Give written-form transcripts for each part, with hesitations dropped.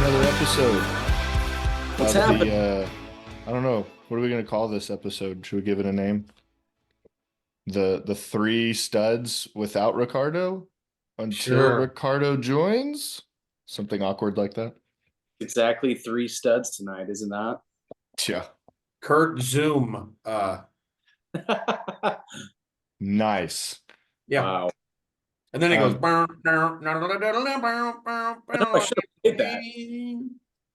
another episode. What's happening? I don't know. What are we going to call this episode? Should we give it a name? The three studs without Ricardo until Sure. Ricardo joins? Something awkward like that? Exactly 3 studs tonight, isn't that? Yeah. Kurt Zoom. Nice. Yeah. Wow. And then he goes. I know I should have played that.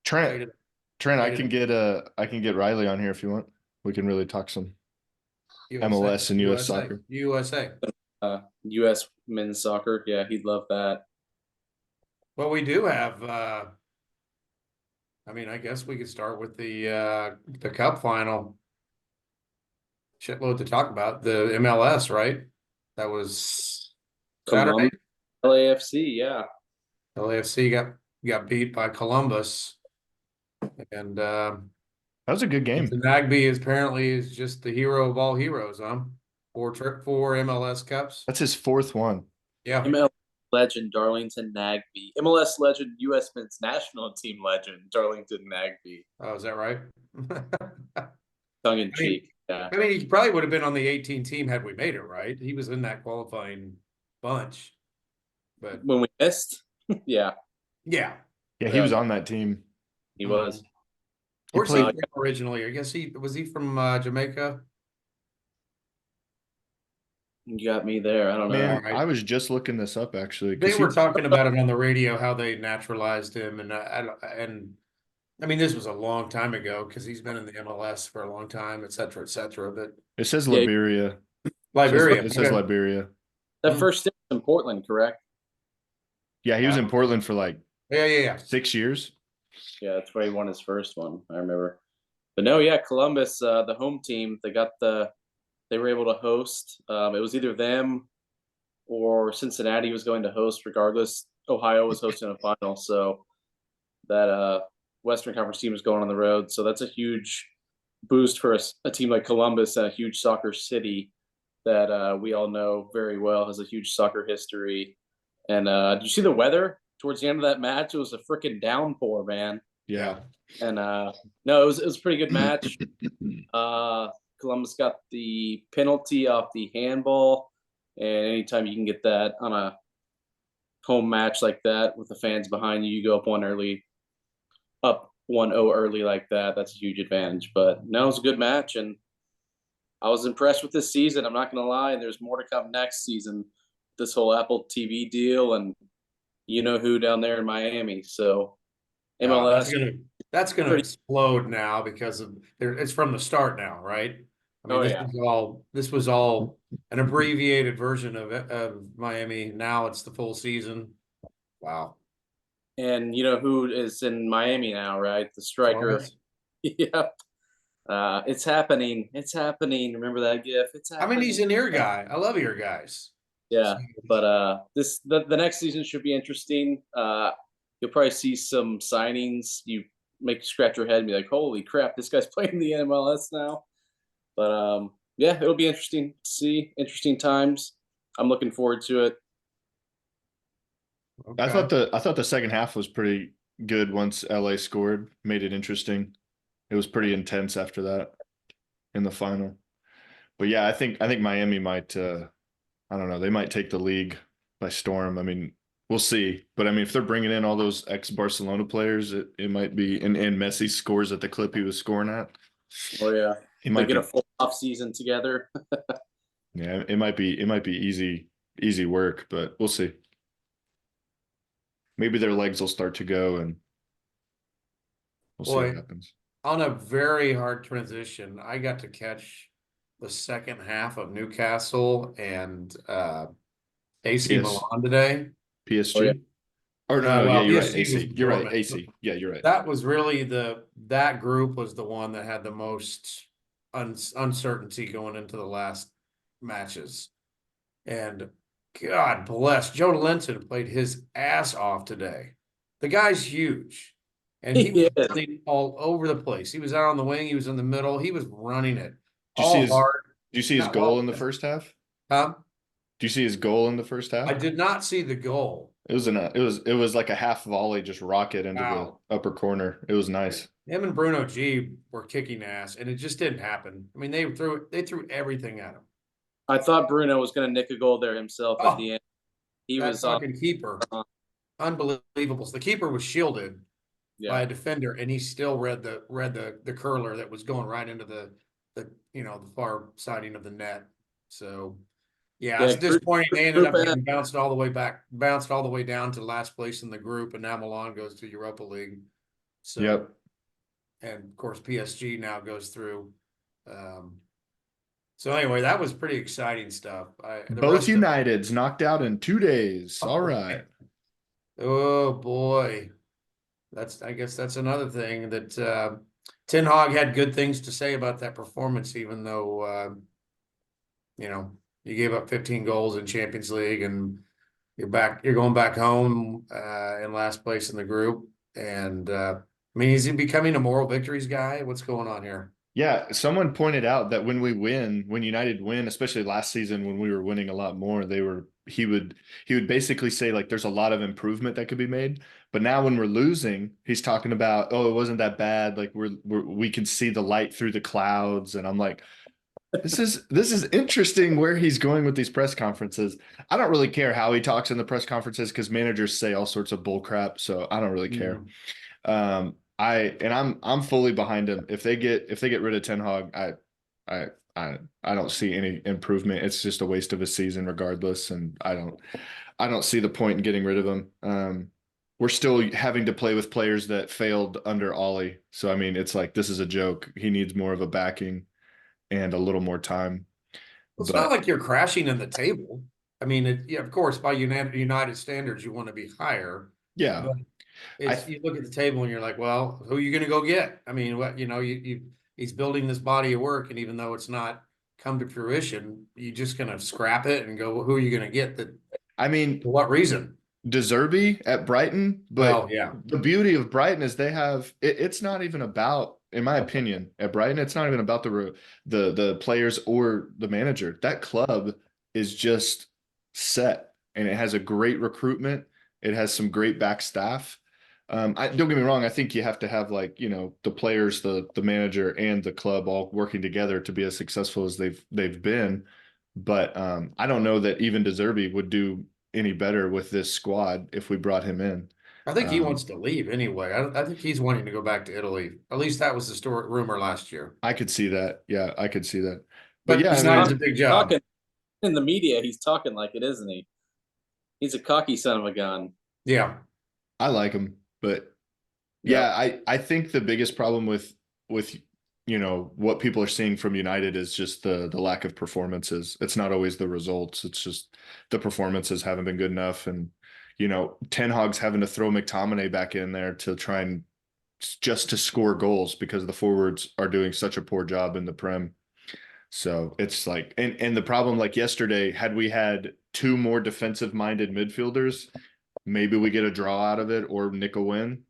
Trent, I can get Riley on here if you want. We can really talk some MLS and US soccer. USA. U.S. men's soccer. Yeah, he'd love that. Well, we do have. I guess we could start with the Cup final. Shitload to talk about. The MLS, right? That was Saturday. LAFC, yeah. LAFC got beat by Columbus, and That was a good game. Nagby is just the hero of all heroes, huh? Four MLS Cups. That's his fourth one. Yeah. MLS legend Darlington Nagby. MLS legend, U.S. men's national team legend Darlington Nagby. Oh, is that right? Tongue in cheek. Yeah. He probably would have been on the 18 team had we made it, right? He was in that qualifying bunch. But when we missed, yeah. Yeah, he was on that team. He was. Where's he from originally? I guess he from Jamaica. You got me there. I don't know. Man, I was just looking this up actually. They were talking about it on the radio, how they naturalized him, and this was a long time ago because he's been in the MLS for a long time, et cetera, et cetera. But it says Liberia. It says Liberia. That first stint was in Portland, correct? Yeah, he was in Portland for like 6 years. Yeah, that's where he won his first one. I remember. But no, yeah, Columbus, the home team, they were able to host. It was either them or Cincinnati was going to host. Regardless, Ohio was hosting a final, so that Western Conference team is going on the road. So that's a huge boost for a team like Columbus, and a huge soccer city that we all know very well, has a huge soccer history. And did you see the weather towards the end of that match? It was a freaking downpour, man. Yeah. And no, it was a pretty good match. Columbus got the penalty off the handball, and anytime you can get that on a home match like that with the fans behind you, you go up 1-0 early like that. That's a huge advantage. But no, it was a good match, and I was impressed with this season. I'm not going to lie, and there's more to come next season. This whole Apple TV deal, and you know who down there in Miami. So MLS, that's gonna explode now because it's from the start now, right? This was all an abbreviated version of Miami. Now it's the full season. Wow. And you know who is in Miami now, right? The striker. Yep. It's happening. It's happening. Remember that GIF? It's happening. He's an ear guy. I love ear guys. Yeah, but the next season should be interesting. You'll probably see some signings. You scratch your head and be like, "Holy crap, this guy's playing the MLS now." But yeah, it'll be interesting to see. Interesting times. I'm looking forward to it. Okay. I thought the second half was pretty good once LA scored, made it interesting. It was pretty intense after that in the final. But yeah, I think Miami might. I don't know. They might take the league by storm. We'll see. But if they're bringing in all those ex-Barcelona players, it might be. And Messi scores at the clip he was scoring at. Oh yeah, he might get a full off season together. Yeah, it might be easy work, but we'll see. Maybe their legs will start to go, and we'll see what happens. On a very hard transition, I got to catch the second half of Newcastle and AC Milan today. PSG? Oh, yeah. Or no, yeah, you're right. PSG AC. You're right. AC. Yeah, you're right. That was really that group was the one that had the most uncertainty going into the last matches. And God bless, Joe Linton played his ass off today. The guy's huge. And he was running all over the place. He was out on the wing. He was in the middle. He was running it. Did you see his goal in the first half? Huh? Do you see his goal in the first half? I did not see the goal. It was like a half volley, just rocket into the Wow. upper corner. It was nice. Him and Bruno G were kicking ass, and it just didn't happen. I mean, they threw everything at him. I thought Bruno was going to nick a goal there himself at the Oh, end. He that was on. fucking keeper, unbelievable. So the keeper was shielded by Yeah. a defender, and he still read the curler that was going right into the the far siding of the net. So yeah, it's Yeah. disappointing. They ended Group up F. getting bounced all the way down to last place in the group, and now Milan goes to Europa League. So, Yep. and of course PSG now goes through. So anyway, that was pretty exciting stuff. The Both rest of Uniteds knocked out in 2 days. All right. oh boy, I guess that's another thing that Ten Hag had good things to say about that performance, even though you gave up 15 goals in Champions League and you're going back home in last place in the group. And I mean, is he becoming a moral victories guy? What's going on here? Yeah, someone pointed out that when United win, especially last season when we were winning a lot more, he would basically say like there's a lot of improvement that could be made. But now when we're losing, he's talking about, oh, it wasn't that bad. Like we can see the light through the clouds. And I'm like, this is interesting where he's going with these press conferences. I don't really care how he talks in the press conferences because managers say all sorts of bull crap. So I don't really care. Mm. I'm fully behind him. If they get rid of Ten Hag, I I don't see any improvement. It's just a waste of a season regardless, and I don't see the point in getting rid of him. We're still having to play with players that failed under Ollie. So I mean, it's like this is a joke. He needs more of a backing and a little more time. Well, it's not But like you're crashing in the table. I mean, yeah, of course, by United standards, you want to be higher, yeah, but I you look at the table and you're like, well, who are you going to go get? I mean, what he's building this body of work, and even though it's not come to fruition, you just going to scrap it and go, well, who are you going to get? That I mean, for what reason? De Zerbi at Brighton, but Well, yeah, the beauty of Brighton is it's not even about, in my opinion, at Brighton, it's not even about the players or the manager. That club is just set, and it has a great recruitment. It has some great back staff. Don't get me wrong. I think you have to have like the players, the manager, and the club all working together to be as successful as they've been. But I don't know that even De Zerbi would do any better with this squad if we brought him in. I think he Um, wants to leave anyway. I think he's wanting to go back to Italy. At least that was the story rumor last year. I could see that. Yeah, I could see that. But But yeah, I besides mean, a big job, Talking in the media, he's talking like it, isn't he? He's a cocky son of a gun. yeah, I like him. But yeah. yeah, I think the biggest problem with what people are seeing from United is just the lack of performances. It's not always the results. It's just the performances haven't been good enough. And Ten Hag's having to throw McTominay back in there to try and just to score goals because the forwards are doing such a poor job in the Prem. So it's like, and the problem, like yesterday, had we had two more defensive minded midfielders, maybe we get a draw out of it or nick a win.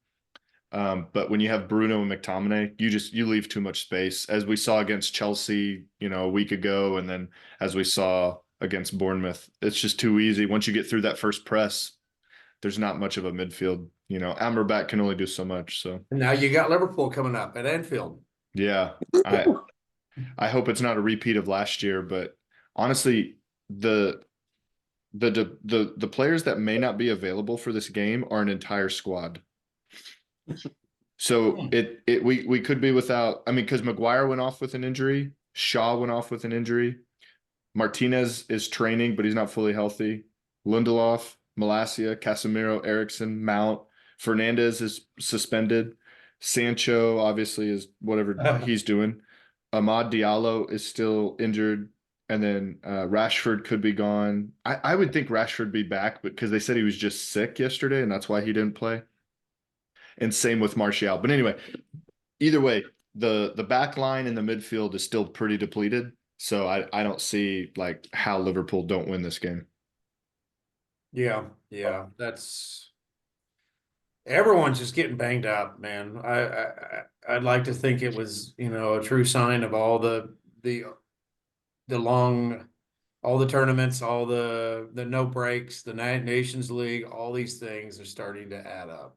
But when you have Bruno and McTominay, you leave too much space, as we saw against Chelsea, a week ago, and then as we saw against Bournemouth. It's just too easy. Once you get through that first press, there's not much of a midfield. Amrabat can only do so much. So And now you got Liverpool coming up at Anfield. yeah, I hope it's not a repeat of last year, but honestly, the players that may not be available for this game are an entire squad. So we could be without. I mean, because Maguire went off with an injury, Shaw went off with an injury, Martinez is training, but he's not fully healthy. Lindelof, Malacia, Casemiro, Eriksson, Mount, Fernandez is suspended. Sancho obviously is whatever he's doing. Ahmad Diallo is still injured. And then Rashford could be gone. I would think Rashford be back, but because they said he was just sick yesterday, and that's why he didn't play. And same with Martial. But anyway, either way, the back line in the midfield is still pretty depleted. So I don't see like how Liverpool don't win this game. Yeah, yeah. Everyone's just getting banged up, man. I'd like to think it was, a true sign of all the long all the tournaments, all the no breaks, the Nations League, all these things are starting to add up.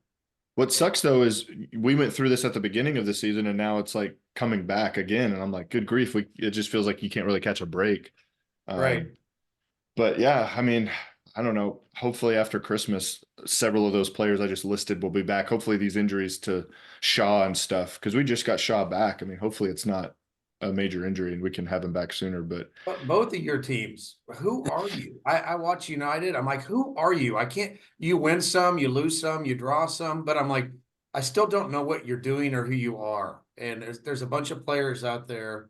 What sucks though is we went through this at the beginning of the season and now it's like coming back again. And I'm like, good grief, it just feels like you can't really catch a break. Right. But yeah, I mean, I don't know. Hopefully after Christmas, several of those players I just listed will be back. Hopefully these injuries to Shaw and stuff, because we just got Shaw back. I mean, hopefully it's not a major injury and we can have him back sooner. But But both of your teams, who are you? I watch United. I'm like, who are you? I can't. You win some, you lose some, you draw some, but I'm like, I still don't know what you're doing or who you are. And there's a bunch of players out there.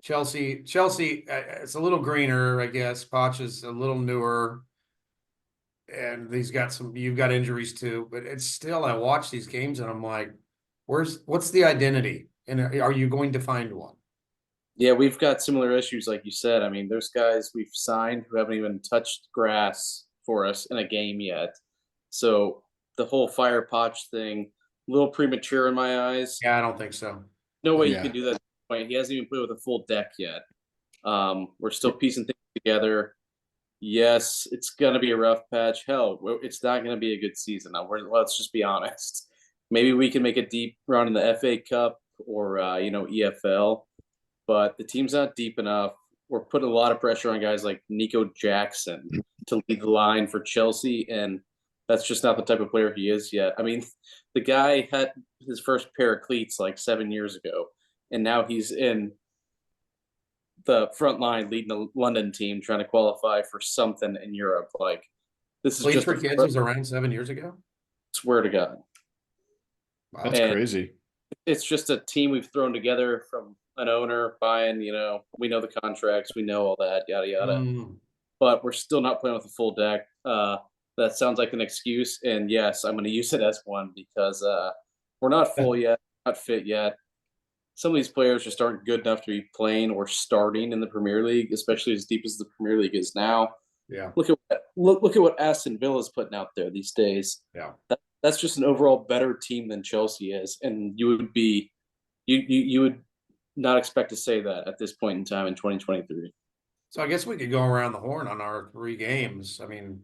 Chelsea, it's a little greener, I guess. Poch is a little newer, and you've got injuries too. But it's still, I watch these games and I'm like, what's the identity? And are you going to find one? Yeah, we've got similar issues, like you said. I mean, there's guys we've signed who haven't even touched grass for us in a game yet. So the whole fire Potch thing, a little premature in my eyes. Yeah, I don't think so. No way you yeah, can do that at this point. He hasn't even played with a full deck yet. We're still piecing things together. Yes, it's gonna be a rough patch. Hell, it's not gonna be a good season. Let's just be honest. Maybe we can make a deep run in the FA Cup or EFL, but the team's not deep enough. We're putting a lot of pressure on guys like Nico Jackson to lead the line for Chelsea, and that's just not the type of player he is yet. I mean, the guy had his first pair of cleats like 7 years ago, and now he's in the front line leading the London team trying to qualify for something in Europe. Like, this is Bleach just for a Kids was around 7 years ago. swear to God. Wow. that's And crazy. it's just a team we've thrown together from an owner buying, we know the contracts, we know all that, yada yada. Mm. But we're still not playing with a full deck. That sounds like an excuse, and yes, I'm going to use it as one because we're not full yet, not fit yet. Some of these players just aren't good enough to be playing or starting in the Premier League, especially as deep as the Premier League is now. Yeah. Look at what Aston Villa's putting out there these days. Yeah. That's just an overall better team than Chelsea is, and you would not expect to say that at this point in time in 2023. So I guess we could go around the horn on our 3 games. I mean,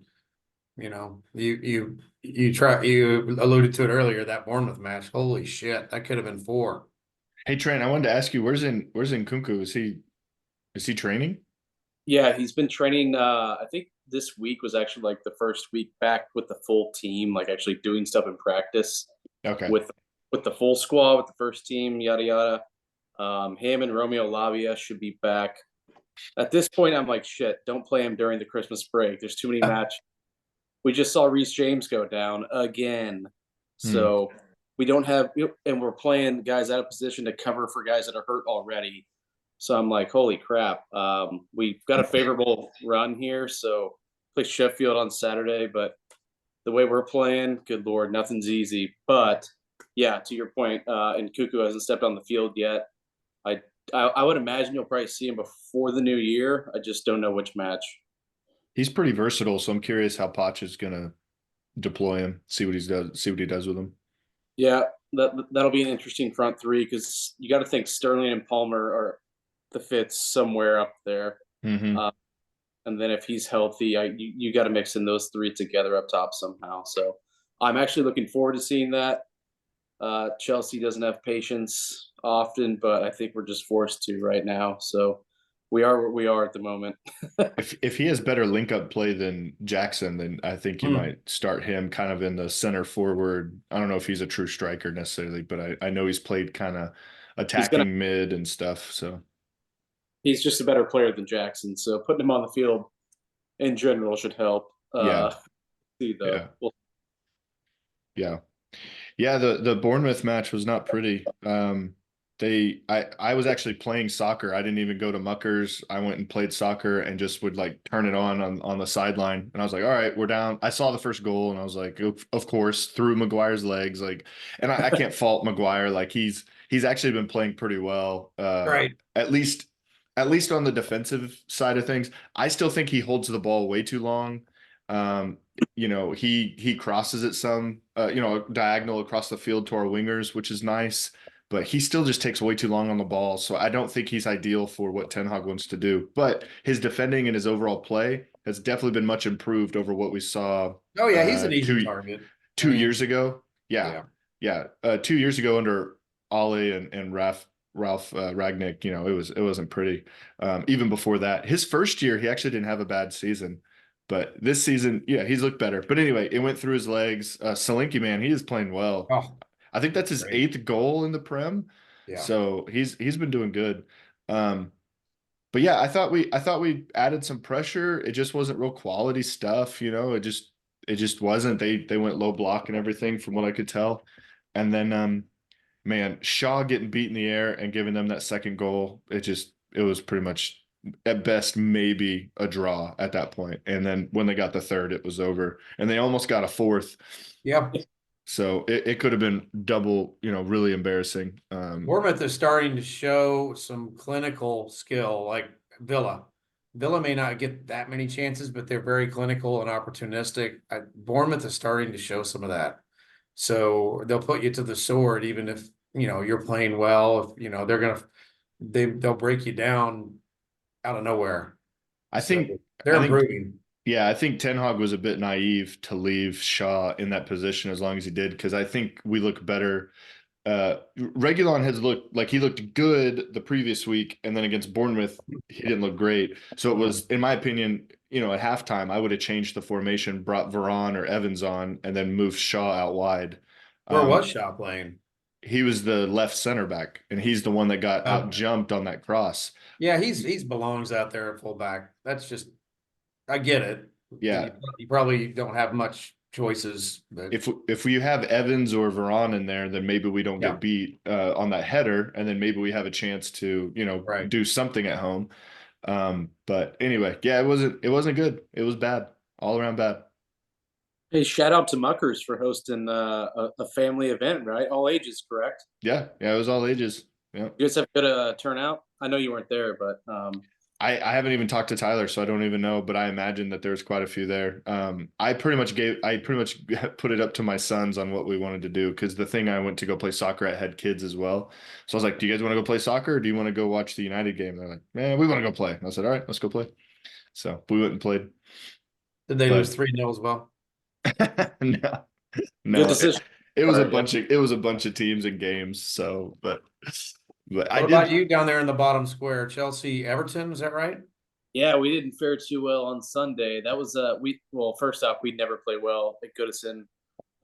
you alluded to it earlier, that Bournemouth match. Holy shit, that could have been 4. Hey Trent, I wanted to ask you, where's Nkunku? Is he training? Yeah, he's been training. I think this week was actually like the first week back with the full team, like actually doing stuff in practice Okay. with the full squad, with the first team, yada yada. Him and Romeo Lavia should be back. At this point, I'm like, shit, don't play him during the Christmas break. There's too many matches. We just saw Reece James go down again. So we don't have, and we're playing guys out of position to cover for guys that are hurt already. So I'm like, holy crap. We've got a favorable run here. So play Sheffield on Saturday, but the way we're playing, good Lord, nothing's easy. But yeah, to your point, and Nkunku hasn't stepped on the field yet. I would imagine you'll probably see him before the new year. I just don't know which match. He's pretty versatile, so I'm curious how Poch is gonna deploy him, see what he does with him. Yeah, that'll be an interesting front three because you got to think Sterling and Palmer are the fits somewhere up there. Mm-hmm. And then if he's healthy, you got to mix in those three together up top somehow. So I'm actually looking forward to seeing that. Chelsea doesn't have patience often, but I think we're just forced to right now. So we are where we are at the moment. If he has better link up play than Jackson, then I think you might start him kind of in the center forward. I don't know if he's a true striker necessarily, but I know he's played kind of attacking mid and stuff. So he's just a better player than Jackson. So putting him on the field in general should help. Yeah. See though. Yeah. Yeah, the Bournemouth match was not pretty. I was actually playing soccer. I didn't even go to Muckers. I went and played soccer and just would like turn it on the sideline. And I was like, all right, we're down. I saw the first goal and I was like, of course, through Maguire's legs. Like, and I can't fault Maguire. Like he's actually been playing pretty well. Right. At least on the defensive side of things. I still think he holds the ball way too long. He crosses it some, diagonal across the field to our wingers, which is nice. but he still just takes way too long on the ball. So I don't think he's ideal for what Ten Hag wants to do. But his defending and his overall play has definitely been much improved over what we saw Oh yeah, he's an easy two target. I two mean, years ago. Yeah, yeah. yeah. 2 years ago under Ollie and Ralph Ragnick, it wasn't pretty. Even before that, his first year, he actually didn't have a bad season. But this season, yeah, he's looked better. But anyway, it went through his legs. Solanke, man, he is playing well. Oh, I think that's his great. eighth goal in the Prem. Yeah. So he's been doing good. Um, but yeah, I thought we added some pressure. It just wasn't real quality stuff, it just wasn't. They went low block and everything from what I could tell. And then man, Shaw getting beat in the air and giving them that second goal, it was pretty much at best maybe a draw at that point. And then when they got the third, it was over. And they almost got a fourth. Yep. So it could have been double, really embarrassing. Bournemouth is starting to show some clinical skill, like Villa. Villa may not get that many chances, but they're very clinical and opportunistic. Bournemouth is starting to show some of that. So they'll put you to the sword, even if you're playing well. If they'll break you down out of nowhere. I So think they're I think improving. Yeah, I think Ten Hag was a bit naive to leave Shaw in that position as long as he did, because I think we look better. Regulon has looked like he looked good the previous week, and then against Bournemouth, he didn't look great. So it was, in my opinion, at halftime, I would have changed the formation, brought Varane or Evans on, and then moved Shaw out wide. Where Um, was Shaw playing? he was the left center back, and he's the one that got out Okay. jumped on that cross. Yeah, he's belongs out there at fullback. That's just I get it. Yeah, You probably don't have much choices, but if we have Evans or Varane in there, then maybe we don't yeah, get beat on that header, and then maybe we have a chance to right. do something at home. But anyway, yeah, it wasn't good. It was bad, all around bad. Hey, shout out to Muckers for hosting a family event, right? All ages, correct? Yeah, yeah, it was all ages. Yeah, You guys have good turnout. I know you weren't there, but I haven't even talked to Tyler, so I don't even know, but I imagine that there's quite a few there. I pretty much put it up to my sons on what we wanted to do, because the thing I went to go play soccer at had kids as well. So I was like, "Do you guys want to go play soccer, or do you want to go watch the United game?" They're like, "Man, we want to go play." And I said, "All right, let's go play." So we went and played. Did they lose But 3-0 as well? no, good no, decision. it was a Sorry, bunch of teams and games. So, but I What about did. you down there in the bottom square? Chelsea, Everton, is that right? Yeah, we didn't fare too well on Sunday. That was first off, we'd never played well at Goodison.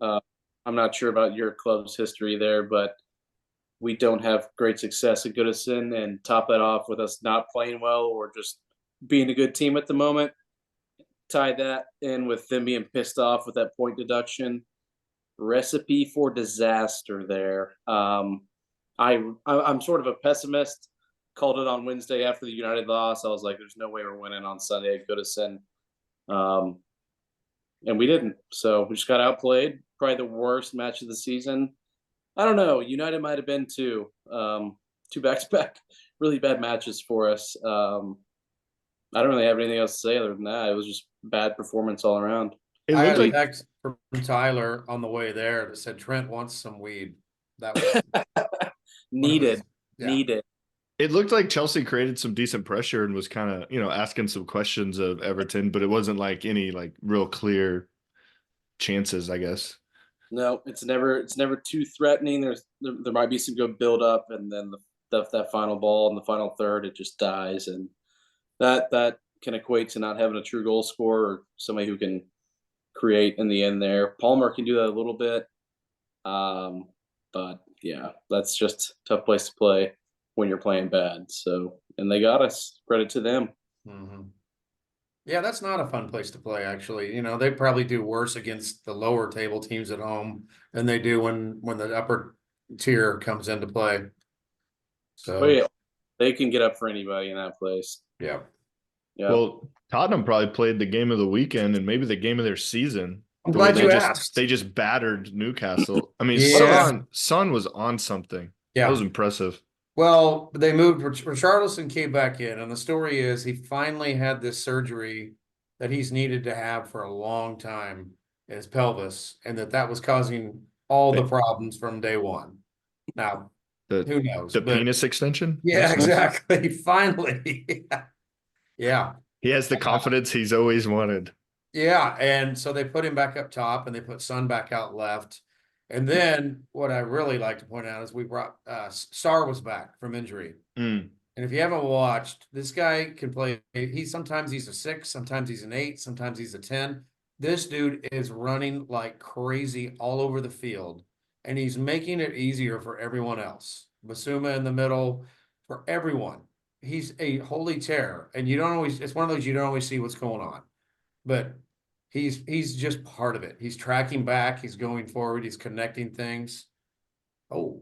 Uh, I'm not sure about your club's history there, but we don't have great success at Goodison, and top that off with us not playing well or just being a good team at the moment. Tie that in with them being pissed off with that point deduction. Recipe for disaster there. I'm sort of a pessimist. Called it on Wednesday after the United loss. I was like, "There's no way we're winning on Sunday at Goodison," um, and we didn't. So we just got outplayed. Probably the worst match of the season. I don't know. United might have been too. Two back-to-back really bad matches for us. I don't really have anything else to say other than that. It was just bad performance all around. It I looked had a like text from Tyler on the way there that said Trent wants some weed. That was one of Needed, his, yeah. needed. it looked like Chelsea created some decent pressure and was kind of asking some questions of Everton, but it wasn't like any like real clear chances, I guess. No, it's never too threatening. There might be some good build up, and then that final ball in the final third, it just dies, and that can equate to not having a true goal scorer or somebody who can create in the end. There, Palmer can do that a little bit, but yeah, that's just a tough place to play when you're playing bad. So, and they got us. Credit to them. Mhm. Yeah, that's not a fun place to play, actually. They probably do worse against the lower table teams at home than they do when the upper tier comes into play. But So, yeah, they can get up for anybody in that place. yeah. Yeah. Well, Tottenham probably played the game of the weekend and maybe the game of their season. I'm The way glad you asked. they just battered Newcastle. I mean, Yeah. Son was on something. That was Yeah. impressive. Well, they moved Richarlison came back in, and the story is he finally had this surgery that he's needed to have for a long time in his pelvis, and that was causing all the Hey, problems from day one. Now, The Who knows? the But penis extension. yeah, That's nice. exactly. Finally. Yeah. He has the confidence he's always wanted. Yeah, and so they put him back up top and they put Sun back out left. And then what I really like to point out is we brought Sar was back from injury. Mm. And if you haven't watched, this guy can play. Sometimes he's a 6, sometimes he's an 8, sometimes he's a 10. This dude is running like crazy all over the field, and he's making it easier for everyone else. Basuma in the middle, for everyone. He's a holy terror, and you don't always. It's one of those you don't always see what's going on, but he's just part of it. He's tracking back, he's going forward, he's connecting things. Oh,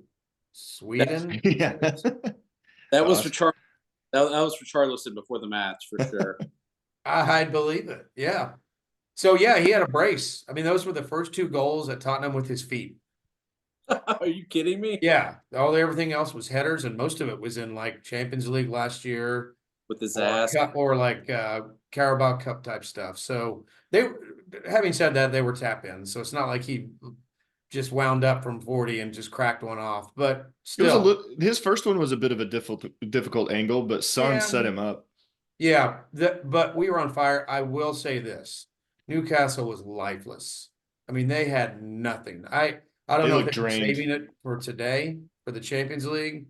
Sweden. Yeah. That was for that was for Charleston before the match for sure. I'd believe it. Yeah. So yeah, he had a brace. I mean, those were the first 2 goals at Tottenham with his feet. Are you kidding me? Yeah. Everything else was headers, and most of it was in like Champions League last year With his or ass. or like Carabao Cup type stuff. So having said that, they were tap in. So it's not like he just wound up from 40 and just cracked one off. But It was still, his first one was a bit of a difficult angle, but Son yeah, set him up. yeah. But we were on fire. I will say this: Newcastle was lifeless. I mean, they had nothing. I don't They know if looked they were drained. saving it for today for the Champions League.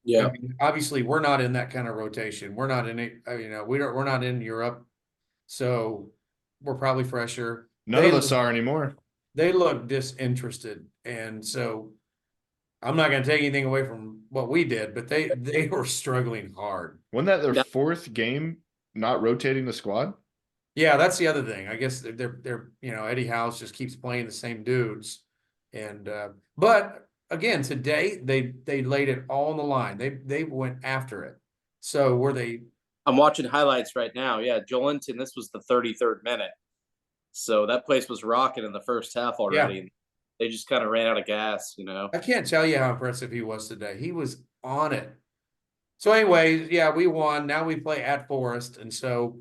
Yeah. I mean, obviously, we're not in that kind of rotation. We're not in it. We're not in Europe, so we're probably fresher. None of us are anymore. They look disinterested, and so I'm not going to take anything away from what we did, but they were struggling hard. Wasn't that their Yeah. 4th game not rotating the squad? Yeah, that's the other thing. I guess they're Eddie Howe's just keeps playing the same dudes, and but again today they laid it all on the line. They went after it. So were they? I'm watching highlights right now. Yeah, Joelinton, this was the 33rd minute. So that place was rocking in the first half already. Yeah. They just kind of ran out of gas, you know. I can't tell you how impressive he was today. He was on it. So anyways, yeah, we won. Now we play at Forest, and so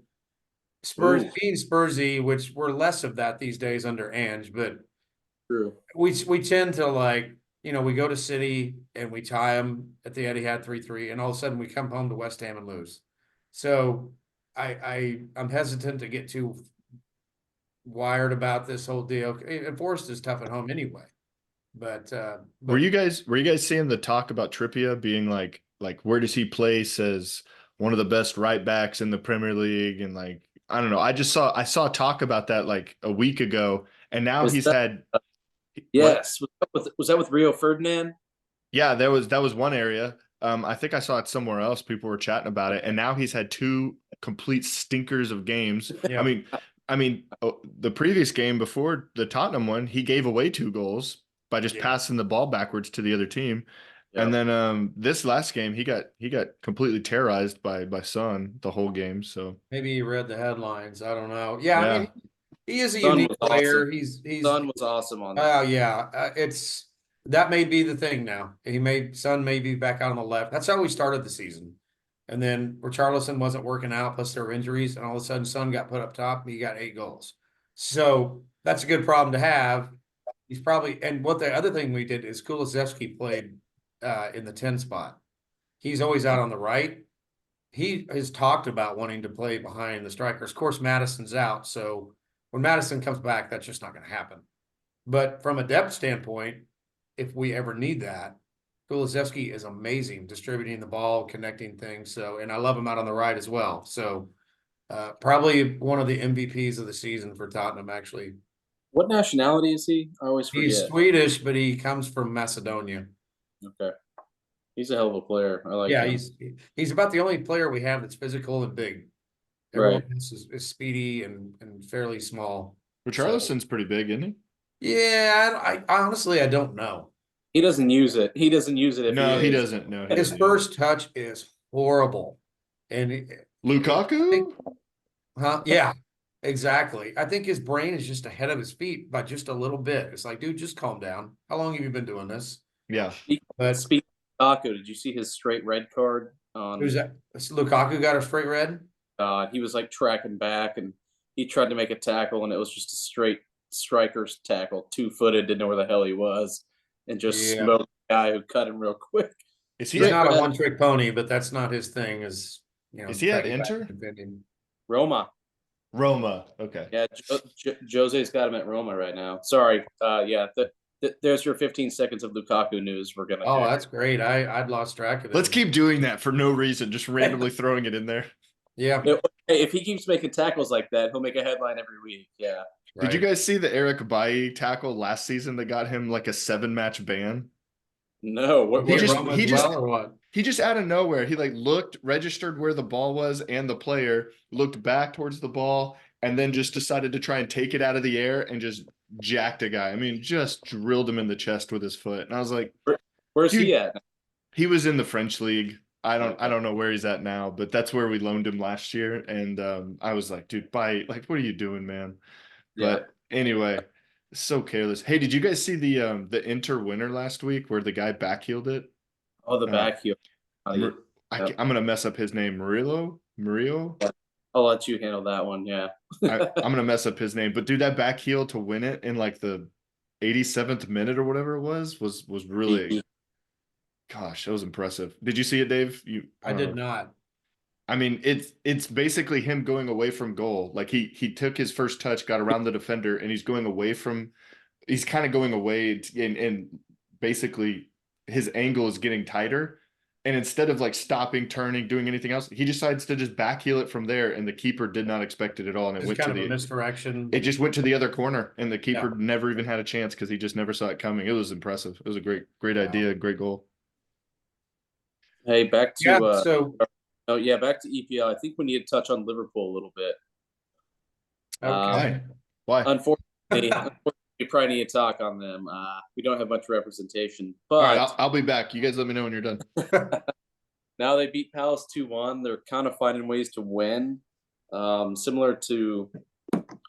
Spurs Ooh. being Spursy, which we're less of that these days under Ange, but True. we tend to like, we go to City and we tie them at the Etihad 3-3, and all of a sudden we come home to West Ham and lose. So I'm hesitant to get too wired about this whole deal. And Forest is tough at home anyway. But were you guys seeing the talk about Trippier being like where does he place as one of the best right backs in the Premier League? And like, I don't know. I saw talk about that like a week ago, and now Was he's that- had Yes. Was that with Rio Ferdinand? Yeah, that was one area. I think I saw it somewhere else. People were chatting about it, and now he's had 2 complete stinkers of games. Yeah. I mean, the previous game before the Tottenham one, he gave away 2 goals by just passing the ball backwards to the other team. Yeah. And then this last game, he got completely terrorized by Son the whole game. So maybe he read the headlines. I don't know. Yeah. I mean, he is a Son unique was player. awesome. He's Son was awesome on that. Oh yeah, that may be the thing now. Son may be back out on the left. That's how we started the season, and then Richarlison wasn't working out. Plus there were injuries, and all of a sudden Son got put up top. And he got 8 goals. So that's a good problem to have. He's probably and what the other thing we did is Kulusevski played in the 10 spot. He's always out on the right. He has talked about wanting to play behind the strikers. Of course, Madison's out, so when Madison comes back, that's just not going to happen. But from a depth standpoint, if we ever need that, Kulusevski is amazing distributing the ball, connecting things. So, and I love him out on the right as well. So, probably one of the MVPs of the season for Tottenham. Actually, What nationality is he? I always forget. he's Swedish, but he comes from Macedonia. Okay. He's a hell of a player. I like Yeah, him. he's about the only player we have that's physical and big. Everyone else is speedy and fairly small. Richarlison's pretty big, isn't he? Yeah, I honestly I don't know. He doesn't use it. He doesn't use it. If No, he he is. doesn't. No, His first touch is horrible, and Lukaku. huh? Yeah, exactly. I think his brain is just ahead of his feet by just a little bit. It's like, dude, just calm down. How long have you been doing this? Yeah. But Speaking of Lukaku, did you see his straight red card? who's that? Lukaku got a straight red. He was like tracking back, and he tried to make a tackle, and it was just a straight striker's tackle, 2-footed, didn't know where the hell he was, and just smoked the guy who cut him real quick. Is he He's at, not a one-trick pony, but that's not his thing. is he at Teddy Inter? defending. Roma. Roma. Okay. Yeah, Jose's got him at Roma right now. Sorry. Yeah, there's your 15 seconds of Lukaku news we're gonna Oh, do. that's great. I'd lost track of Let's him. keep doing that for no reason, just randomly throwing it in there. Yeah, If he keeps making tackles like that, he'll make a headline every week. Yeah. Did you right. guys see the Eric Bailly tackle last season that got him like a 7-match ban? No. What? He He just Roma he as just well, or what? he just out of nowhere, he like looked, registered where the ball was and the player, looked back towards the ball, and then just decided to try and take it out of the air and just jacked a guy. I mean, just drilled him in the chest with his foot. And I was like, Where's dude, he at? he was in the French league. I Okay. don't know where he's at now, but that's where we loaned him last year. And I was like, dude, like, what are you doing, man? Yeah. But anyway, so careless. Hey, did you guys see the Inter winner last week where the guy backheeled it? Oh, the Uh, back heel. Mur- Yep. I'm gonna mess up his name. Murillo. I'll let you handle that one. Yeah. I'm gonna mess up his name, but dude, that back heel to win it in like the 87th minute or whatever it was really, gosh, that was impressive. Did you see it, Dave? I I don't did know. not. I mean, it's basically him going away from goal. Like he took his first touch, got around the defender, and he's going away from. He's kind of going away, and basically his angle is getting tighter. And instead of like stopping, turning, doing anything else, he decides to just backheel it from there, and the keeper did not expect it at all, and it It's went kind to of a the. misdirection. It just went to the other corner, and the keeper Yeah. never even had a chance because he just never saw it coming. It was impressive. It was a great idea, great goal. Hey, back Yeah. to So oh yeah, back to EPL. I think we need to touch on Liverpool a little bit. okay. Why? Unfortunately, we probably need to talk on them. We don't have much representation, All right, but I'll be back. You guys let me know when you're done. now they beat Palace 2-1. They're kind of finding ways to win. Similar to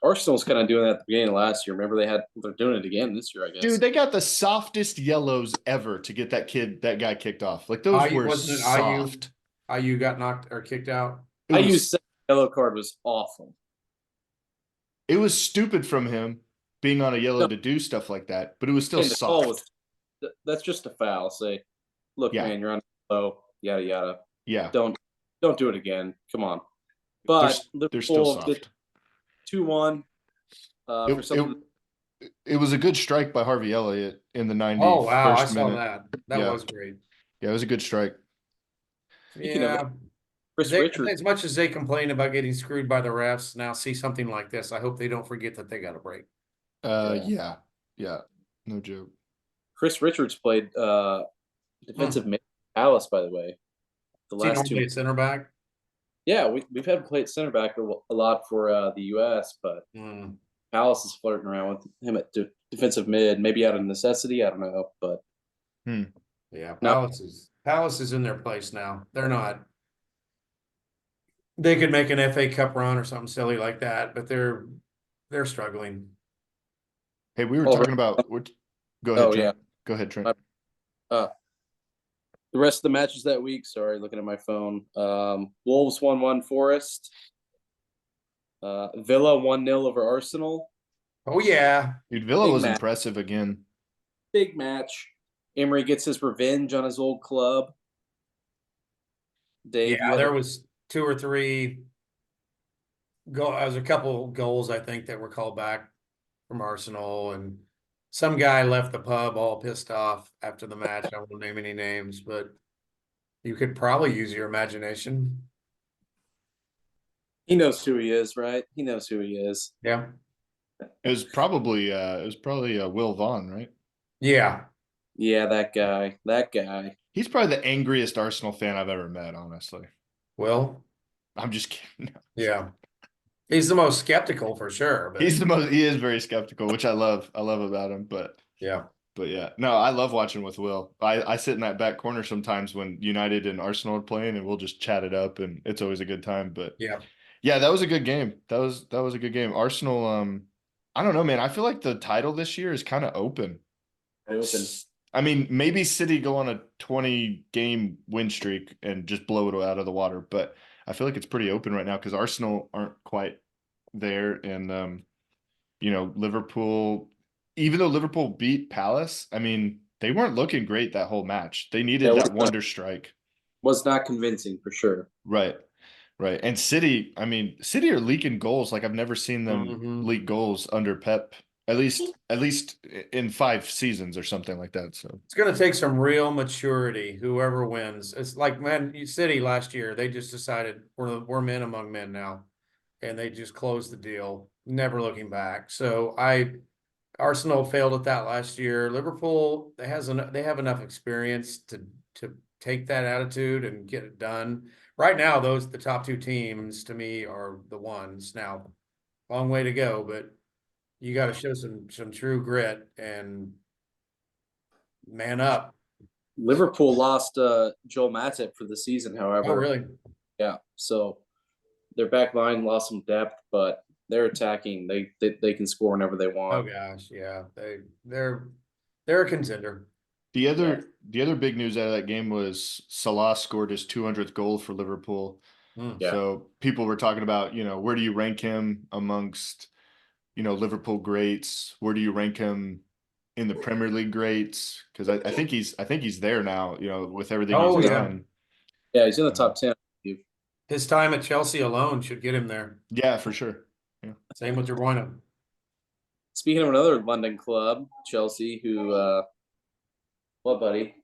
Arsenal's kind of doing that at the beginning of last year. Remember they're doing it again this year, I guess. Dude, they got the softest yellows ever to get that guy kicked off. Like those were Wasn't it soft. IU got knocked or kicked out? It I was, used yellow card was awful. it was stupid from him being on a yellow No. to do stuff like that, but it was still And the call soft. that's just a foul. Say, look, Yeah. man, you're on low, yada yada. Yeah, Don't do it again. Come on. But they're still Liverpool did soft. 2-1. For some It was a good strike by Harvey Elliott in the 91st Oh wow, I saw minute. that. That Yeah. was great. Yeah, it was a good strike. Speaking of Yeah. Chris Richards, As much as they complain about getting screwed by the refs, now see something like this. I hope they don't forget that they got a break. Yeah, no joke. Chris Richards played defensive mid Palace, by the way. The Is he last normally two. at center back? Yeah, we've had him play at center back a lot for the US, but Palace is flirting around with him at defensive mid, maybe out of necessity. I don't know, but Yeah, No. Palace is in their place now. They're not. They could make an FA Cup run or something silly like that, but they're struggling. Hey, we were Oh, talking about. Go ahead, Oh, Trent. yeah. Go ahead, Trent. The rest of the matches that week, sorry, looking at my phone. Wolves 1-1 Forest. Villa 1-0 over Arsenal. Oh yeah, Dude, Villa Big was match. impressive again. Big match. Emery gets his revenge on his old club. Dave, yeah. There was 2 or 3 There was a couple goals I think that were called back from Arsenal, and some guy left the pub all pissed off after the match. I won't name any names, but you could probably use your imagination. He knows who he is, right? He knows who he is. Yeah. It was probably Will Vaughn, right? Yeah. Yeah, that guy. That guy. He's probably the angriest Arsenal fan I've ever met, honestly. Well, I'm just kidding. yeah. He's the most skeptical for sure. But He is very skeptical, which I love about him, but yeah. no, I love watching with Will. I sit in that back corner sometimes when United and Arsenal are playing, and we'll just chat it up, and it's always a good time. But yeah, that was a good game. That was a good game. Arsenal, I don't know, man. I feel like the title this year is kind of open. I mean, maybe City go on a 20-game win streak and just blow it out of the water, but I feel like it's pretty open right now because Arsenal aren't quite there, and Liverpool. Even though Liverpool beat Palace, I mean, they weren't looking great that whole match. They needed That that wonder strike. was not convincing for sure. Right. Right. And City, I mean, City are leaking goals like I've never seen them Mhm. leak goals under Pep. At least in 5 seasons or something like that. So It's going to take some real maturity, whoever wins. It's like Man City last year. They just decided we're men among men now, and they just closed the deal, never looking back. So Arsenal failed at that last year. Liverpool, they have enough experience to take that attitude and get it done. Right now, the top two teams to me are the ones. Now, long way to go, but you got to show some true grit and man up. Liverpool lost Joel Matip for the season, however. Oh, really? Yeah. So their back line lost some depth, but they're attacking. They can score whenever they Oh want. gosh, yeah. They're a contender. the other Yeah. the other big news out of that game was Salah scored his 200th goal for Liverpool. Mm. Yeah. So people were talking about, where do you rank him amongst, Liverpool greats? Where do you rank him in the Premier League greats? Because I think he's there now, with everything Oh he's yeah. done. Yeah, he's in the top 10. His time at Chelsea alone should get him there. Yeah, for sure. Yeah. Same with De Bruyne. Speaking of another London club, Chelsea, who what buddy?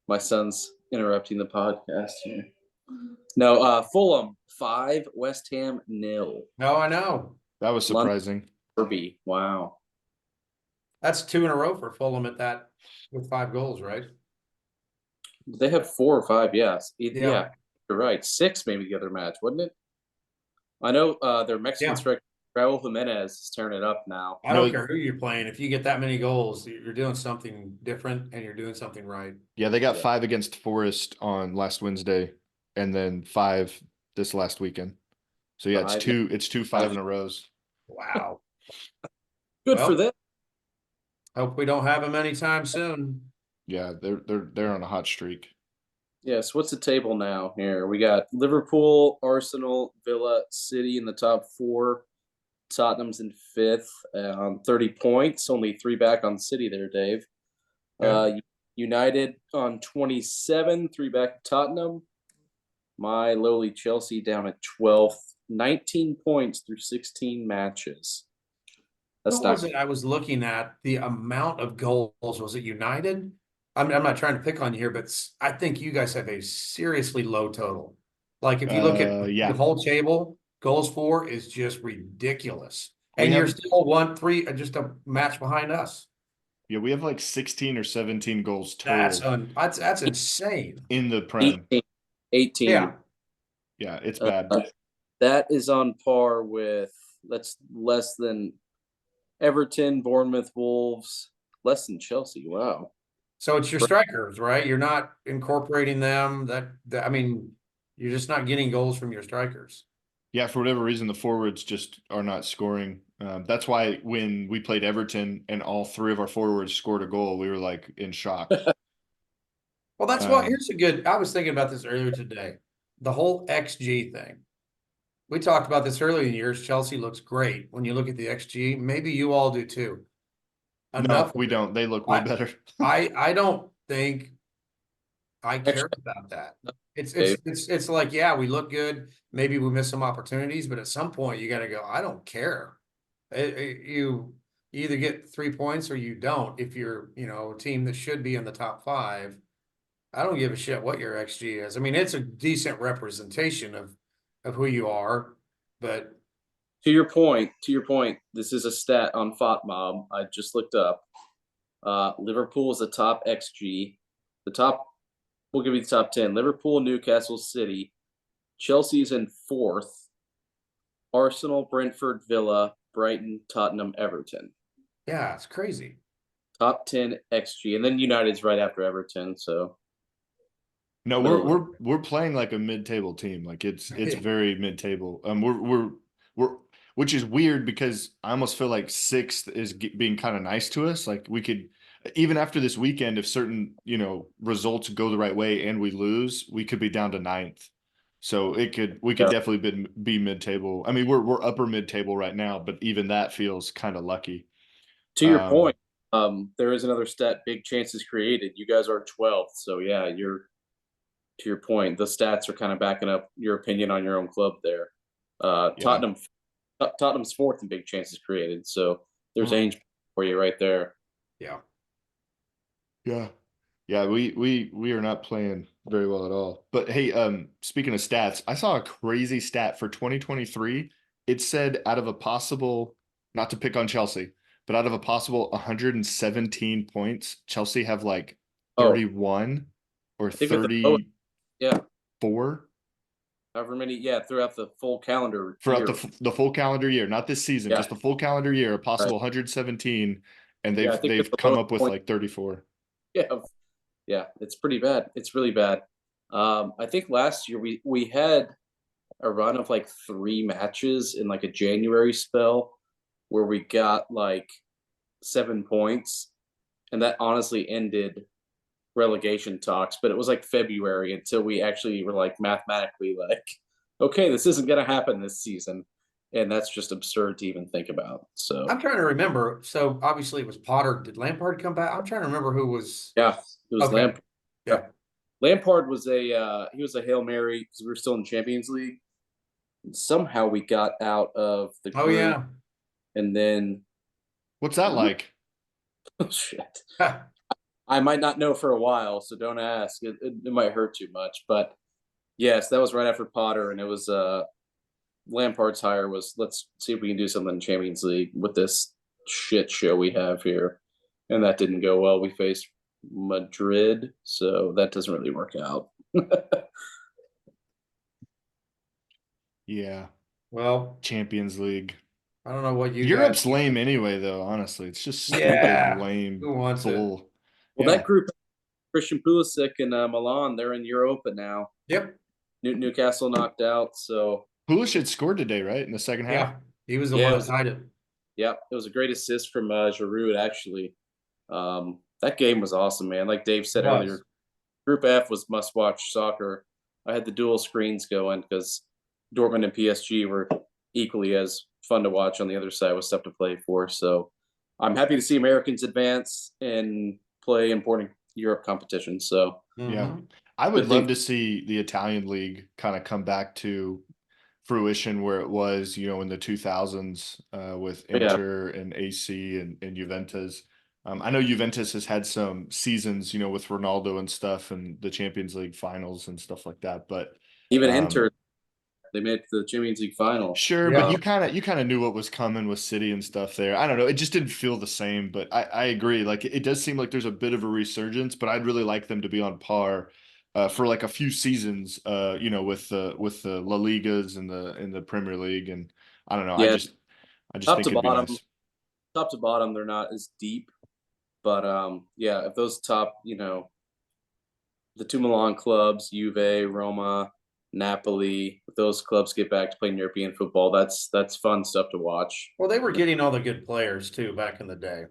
My son's interrupting the podcast here. No, Fulham 5, West Ham 0. No, I know. That was London surprising. Derby. Wow. That's 2 in a row for Fulham at that with 5 goals, right? They have 4 or 5, yes. Yeah. Yeah, you're right. 6 maybe the other match, wasn't it? I know their Mexican Yeah. striker Raul Jimenez is tearing it up now. I don't No. care who you're playing. If you get that many goals, you're doing something different and you're doing something right. Yeah, they got Yeah. 5 against Forest on last Wednesday, and then 5 this last weekend. So yeah, it's 5. two 5 in a rows. Wow. Good Well, for them. Hope we don't have him anytime soon. Yeah, they're on a hot streak. Yes, what's the table now here? We got Liverpool, Arsenal, Villa, City in the top 4. Tottenham's in 5th on 30 points, only 3 back on City there, Dave. Yeah. United on 27, 3 back to Tottenham. My lowly Chelsea down at 12th, 19 points through 16 matches. That's Who not was it I was looking at? The amount of goals. Was it United? I'm not trying to pick on you here, but I think you guys have a seriously low total. Like if you look at the Yeah. whole table, goals for is just ridiculous. We And you're have- still 1-3, just a match behind us. Yeah, we have like 16 or 17 goals total That's insane. in the Prem. 18. Yeah. Yeah, it's bad. That is on par with less than Everton, Bournemouth, Wolves, less than Chelsea. Wow. So it's your strikers, right? You're not incorporating them. I mean, you're just not getting goals from your strikers. Yeah, for whatever reason, the forwards just are not scoring. That's why when we played Everton and all 3 of our forwards scored a goal, we were like in shock. Well, that's what I was thinking about this earlier today. The whole XG thing. We talked about this earlier in years. Chelsea looks great when you look at the XG. Maybe you all do too. No, we don't. They look way better. I don't think I care about that. It's like, yeah, we look good. Maybe we miss some opportunities, but at some point you got to go, I don't care. You either get 3 points or you don't. If you're, a team that should be in the top 5, I don't give a shit what your XG is. I mean, it's a decent representation of who you are, but To your point, this is a stat on FOTMob I just looked up. Liverpool is the top XG. We'll give you the top 10. Liverpool, Newcastle, City. Chelsea's in 4th. Arsenal, Brentford, Villa, Brighton, Tottenham, Everton. yeah, it's crazy. Top 10 XG. And then United's right after Everton, so No, we're playing like a mid-table team. Like it's very mid-table. We're which is weird because I almost feel like 6th is being kind of nice to us. Like we could, even after this weekend, if certain results go the right way and we lose, we could be down to 9th. So we could definitely be mid-table. I mean, we're upper mid-table right now, but even that feels kind of lucky. to your point, There is another stat: big chances created. You guys are 12th, so yeah, you're to your point. The stats are kind of backing up your opinion on your own club there. Yeah. Tottenham's fourth in big chances created, so there's Mm. Ainge for you right there. Yeah. Yeah. Yeah, we are not playing very well at all. But hey, speaking of stats, I saw a crazy stat for 2023. It said out of a possible, not to pick on Chelsea, but out of a possible 117 points, Chelsea have like Oh, 31 or I think with the lowest, 34 yeah, however many, yeah, throughout the full calendar throughout year. the full calendar year, not this season, Yeah, just the full calendar year, a right. possible 117, and Yeah, I they've think it's they've the come lowest up with point. like 34. Yeah, yeah, it's pretty bad. It's really bad. I think last year we had a run of like 3 matches in like a January spell where we got like 7 points, and that honestly ended relegation talks. But it was like February until we actually were like mathematically like, okay, this isn't going to happen this season, and that's just absurd to even think about. So I'm trying to remember. So obviously it was Potter. Did Lampard come back? I'm trying to remember who was. yeah, it was Okay. Lampard. Yeah. Lampard was he was a Hail Mary because we were still in Champions League. And somehow we got out of the Oh group, yeah. and then What's that like? oh shit, I might not know for a while, so don't ask. It might hurt too much, but yes, that was right after Potter, and it was Lampard's hire was let's see if we can do something in Champions League with this shit show we have here, and that didn't go well. We faced Madrid, so that doesn't really work out. Yeah, Well, Champions League. I don't know what you guys. Europe's lame anyway, though. Honestly, it's just stupid, Yeah. lame, Who wants it? bull. Well, Yeah, that group, Christian Pulisic and Milan, they're in Europa now. Yep. Newcastle knocked out, so Pulisic scored today, right, in the second half. Yeah. He was the yeah, one that tied it. it was a great assist from Giroud actually. That game was awesome, man. Like Dave It said earlier, was. Group F was must-watch soccer. I had the dual screens going because Dortmund and PSG were equally as fun to watch on the other side with stuff to play for. So I'm happy to see Americans advance and play important Europe competitions. So Yeah, Mm-hmm. I would good thing. love to see the Italian league kind of come back to fruition where it was, in the 2000s with Yeah, Inter and AC and Juventus. I know Juventus has had some seasons, with Ronaldo and stuff and the Champions League finals and stuff like that. But even um, Inter, they made it to the Champions League final. sure, but Yeah. you kind of knew what was coming with City and stuff there. I don't know. It just didn't feel the same, but I agree. Like it does seem like there's a bit of a resurgence, but I'd really like them to be on par for like a few seasons, with the La Ligas and the Premier League, and I don't know. I Yeah, just I just top think to it'd be bottom, nice. they're not as deep. But yeah, if those top, the two Milan clubs, Juve, Roma, Napoli, if those clubs get back to playing European football, that's fun stuff to watch. Well, they were getting all the good players too back in the day.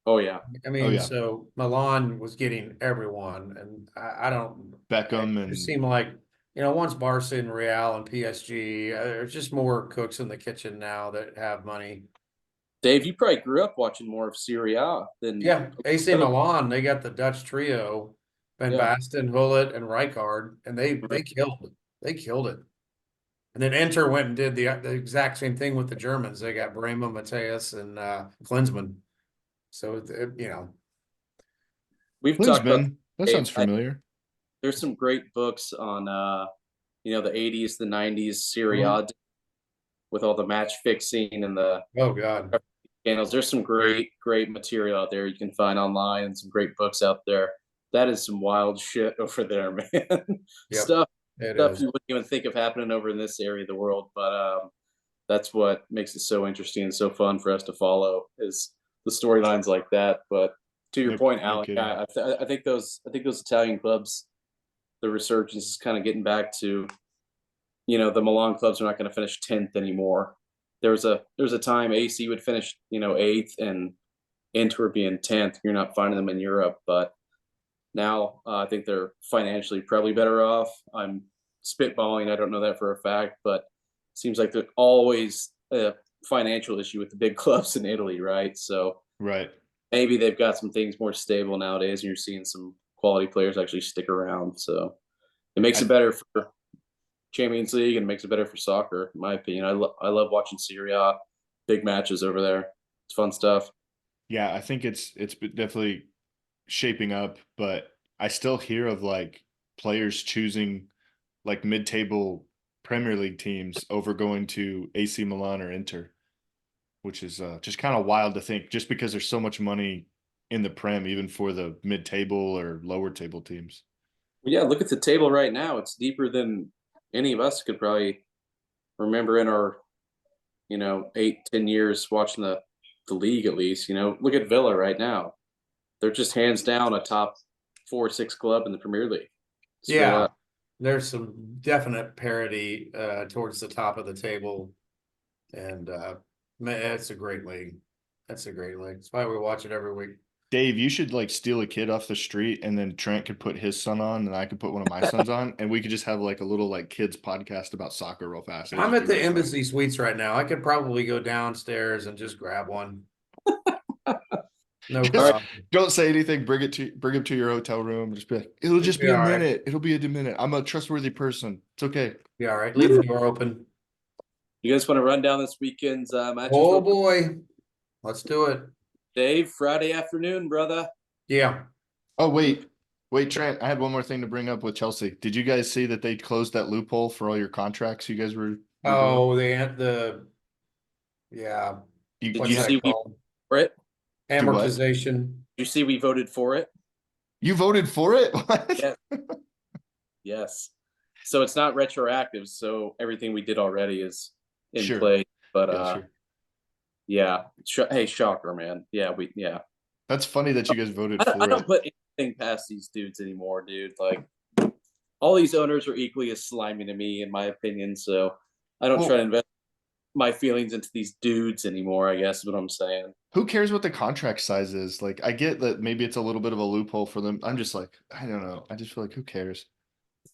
Oh yeah, I Oh mean, yeah, so Milan was getting everyone, and I don't. It Beckham just and seemed like once Barca and Real and PSG, there's just more cooks in the kitchen now that have money. Dave, you probably grew up watching more of Serie A than Yeah, AC other. Milan, they got the Dutch trio, Van Yeah, Basten, Hullet, and Rijkaard, and they right. killed it. They killed it. And then Inter went and did the exact same thing with the Germans. They got Bremer, Mateus, and Klinsmann. So We've talked about Klinsmann. That Dave. sounds familiar. There's some great books on the 80s, the 90s Serie Mhm. A with all the match fixing and the Oh God. channels. There's some great material out there you can find online and some great books out there. That is some wild shit over there, man. Yep, stuff it stuff is. you wouldn't even think of happening over in this area of the world. But that's what makes it so interesting and so fun for us to follow is the storylines like that. But to your point, No Alec, kidding. I think those Italian clubs, the resurgence is kind of getting back to the Milan clubs are not going to finish 10th anymore. There was a time AC would finish 8th and Inter being 10th. You're not finding them in Europe, but now I think they're financially probably better off. I'm spitballing. I don't know that for a fact, but it seems like there's always a financial issue with the big clubs in Italy, right? So Right. maybe they've got some things more stable nowadays, and you're seeing some quality players actually stick around. So it makes it better for Champions League and makes it better for soccer, in my opinion. I love watching Serie A, big matches over there. It's fun stuff. Yeah, I think it's definitely shaping up, but I still hear of like players choosing like mid-table Premier League teams over going to AC Milan or Inter, which is just kind of wild to think, just because there's so much money in the Prem, even for the mid-table or lower table teams. Yeah, look at the table right now. It's deeper than any of us could probably remember in our, 8, 10 years watching the league at least. Look at Villa right now. They're just hands down a top 4 or 6 club in the Premier League. Straight Yeah, up. there's some definite parity towards the top of the table, and man, it's a great league. That's a great league. That's why we watch it every week. Dave, you should like steal a kid off the street, and then Trent could put his son on, and I could put one of my sons on, and we could just have like a little like kids podcast about soccer real fast. It'd I'm just be at the really funny. Embassy Suites right now. I could probably go downstairs and just grab one. No Just All right. problem. don't say anything. Bring him to your hotel room. Just be like, it'll just Be be a all right. minute. It'll be a minute. I'm a trustworthy person. It's okay. Be all right. Leave the door open. You guys want to run down this weekend's matches? Oh Real quick? boy, let's do it. Dave, Friday afternoon, brother. Yeah. Oh wait, Trent. I had one more thing to bring up with Chelsea. Did you guys see that they closed that loophole for all your contracts you guys were doing? Oh, yeah. You, Did What's you you that see we called? for it? do what? Amortization. Did you see we voted for it? You voted for it? What? Yes. Yes. So it's not retroactive. So everything we did already is in Sure. play. But Yeah, sure. yeah. Hey, shocker, man. Yeah. That's funny that you guys voted I for don't it. put anything past these dudes anymore, dude. Like all these owners are equally as slimy to me, in my opinion. So I don't try to Well, invest my feelings into these dudes anymore. I guess is what I'm saying. who cares what the contract size is? Like, I get that maybe it's a little bit of a loophole for them. I'm just like, I don't know. I just feel like, who cares?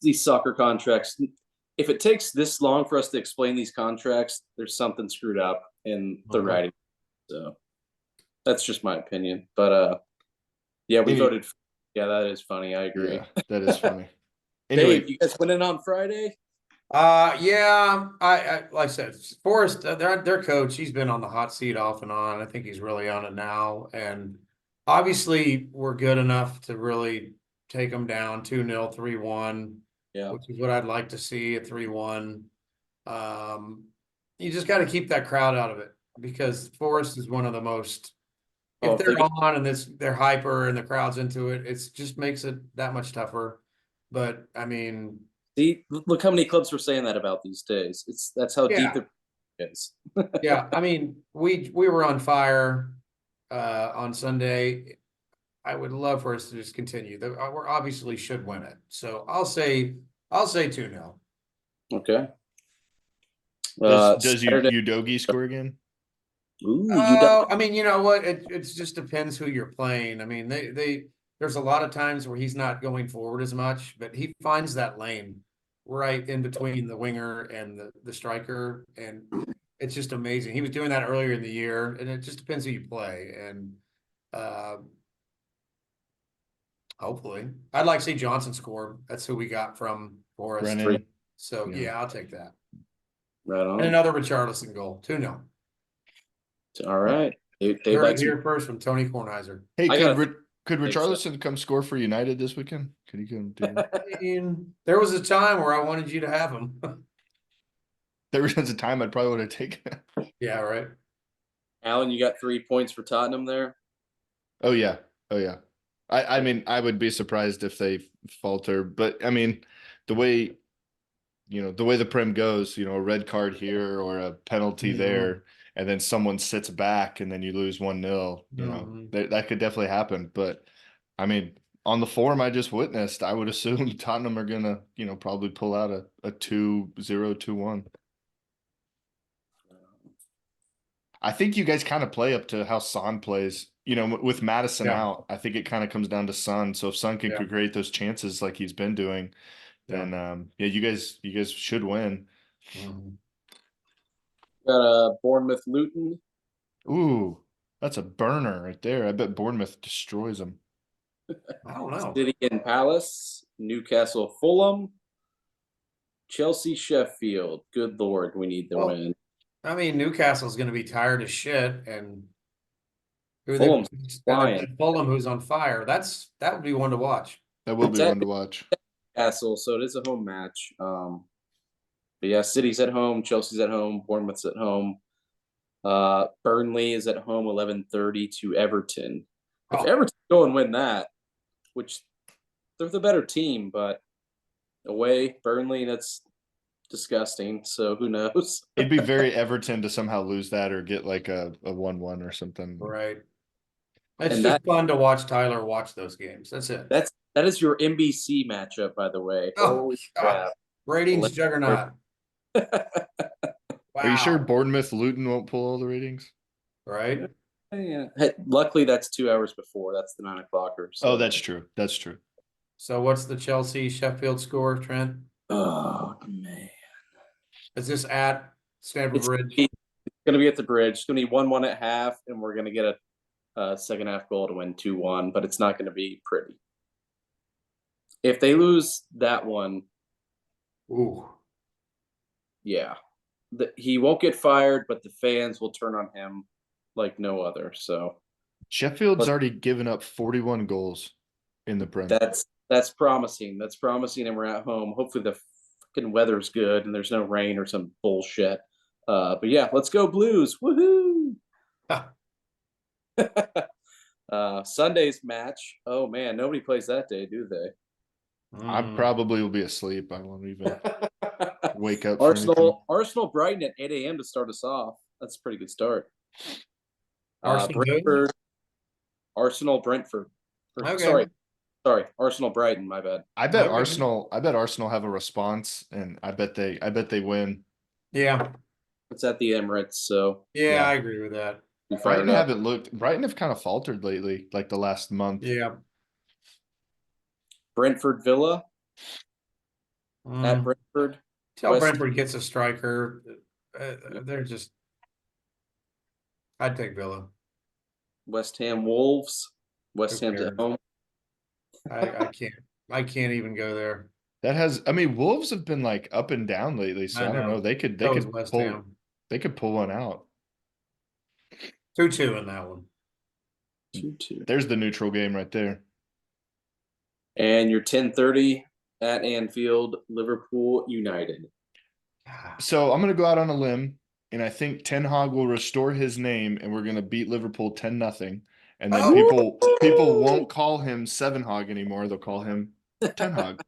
These soccer contracts. If it takes this long for us to explain these contracts, there's something screwed up in the Okay. writing. So that's just my opinion. But yeah, we Any- voted. Yeah, that is funny. I agree. Yeah, that is funny. Dave, Anyway, you guys went in on Friday? Yeah, I like I said, Forrest, their coach, he's been on the hot seat off and on. I think he's really on it now. And obviously we're good enough to really take them down 2-0, 3-1, Yeah. which is what I'd like to see at 3-1. You just got to keep that crowd out of it because Forrest is one of the most, Oh, if if they they're get, on and they're hyper and the crowd's into it, it's just makes it that much tougher. But I mean, see, look how many clubs were saying that about these days. That's how deep yeah. the is. Yeah, I mean, we were on fire on Sunday. I would love for us to just continue. We're obviously should win it. So I'll say 2-0. Okay. does Saturday. Udogi score again? Ooh, you got I mean, you know what? It just depends who you're playing. I mean, they there's a lot of times where he's not going forward as much, but he finds that lane right in between the winger and the striker, and it's just amazing. He was doing that earlier in the year, and it just depends who you play. And uh, hopefully, I'd like to see Johnson score. That's who we got from Forest. Brennan. So Yeah. yeah, I'll take that. right And on. another Richarlison goal, 2-0. All right. They Heard like it some. here first from Tony Kornheiser. Hey, I gotta could think so. Richarlison come score for United this weekend? Could he come do that? I mean, there was a time where I wanted you to have him. There was a time I'd probably would have taken it. Yeah, right. Alan, you got 3 points for Tottenham there. Oh yeah. Oh yeah. I mean, I would be surprised if they falter, but I mean, the way the Prem goes, a red card here or a penalty Mhm. there, and then someone sits back and then you lose 1-0, Mhm. that could definitely happen. But I mean, on the form I just witnessed, I would assume Tottenham are gonna, probably pull out a 2-0, 2-1. I think you guys kind of play up to how Son plays. With Madison Yeah. out, I think it kind of comes down to Son. So if Son can Yeah. create those chances like he's been doing, then yeah, you guys should win. Mhm. Got Bournemouth Luton. Ooh, That's a burner right there. I bet Bournemouth destroys them. I don't know. City and Palace, Newcastle, Fulham, Chelsea, Sheffield. Good Lord, we need the Well, win. I mean, Newcastle's going to be tired as shit, and who they Fulham's and they're flying. playing Fulham, who's on fire. That would be one to watch. That will be It's one at to watch. Newcastle, so it is a home match. But yeah, City's at home, Chelsea's at home, Bournemouth's at home. Burnley is at home 11:30 to Everton. If Oh. Everton go and win that, which they're the better team, but away Burnley, that's disgusting. So who knows? It'd be very Everton to somehow lose that or get like a 1-1 or something. Right. It's And just fun to watch Tyler watch those games. That's it. that is your NBC matchup, by the way. Oh, Holy God. crap! Ratings juggernaut. Are you sure Wow. Bournemouth Luton won't pull all the ratings? Right? Yeah. Hey, luckily, that's 2 hours before. That's the 9 o'clocker. So. Oh, that's true. That's true. So what's the Chelsea Sheffield score, Trent? Oh man, Is this at Stamford it's Bridge? gonna be at the bridge. It's gonna be 1-1 at half, and we're gonna get a second half goal to win 2-1. But it's not gonna be pretty. If they lose that one, Ooh. yeah, he won't get fired, but the fans will turn on him like no other. So Sheffield's already given up 41 goals in the Prem. that's promising. That's promising, and we're at home. Hopefully the fucking weather's good and there's no rain or some bullshit. But yeah, let's go Blues! Woohoo! Sunday's match. Oh man, nobody plays that day, do they? I probably will be asleep. I won't even wake up. Arsenal Brighton at 8 a.m. to start us off. That's a pretty good start. Brentford, Arsenal Brentford. Okay. Sorry, Arsenal Brighton. My bad. I bet Okay. Arsenal. I bet Arsenal have a response, and I bet they win. Yeah. It's at the Emirates, so Yeah, I agree with that. we fired up. Brighton have kind of faltered lately, like the last month. Yeah. Brentford Villa at Brentford. Till Brentford gets a striker. They're just. I'd take Villa. West Ham Wolves. West Ham's at home. I can't. I can't even go there. I mean, Wolves have been like up and down lately, so I don't know. They could West pull. Ham. They could pull one out. 2-2 in that one. 2-2. There's the neutral game right there. And your 10:30 at Anfield, Liverpool United. So I'm going to go out on a limb, and I think Ten Hag will restore his name, and we're going to beat Liverpool 10-0. And then people won't call him Seven Hog anymore. They'll call him Ten Hag.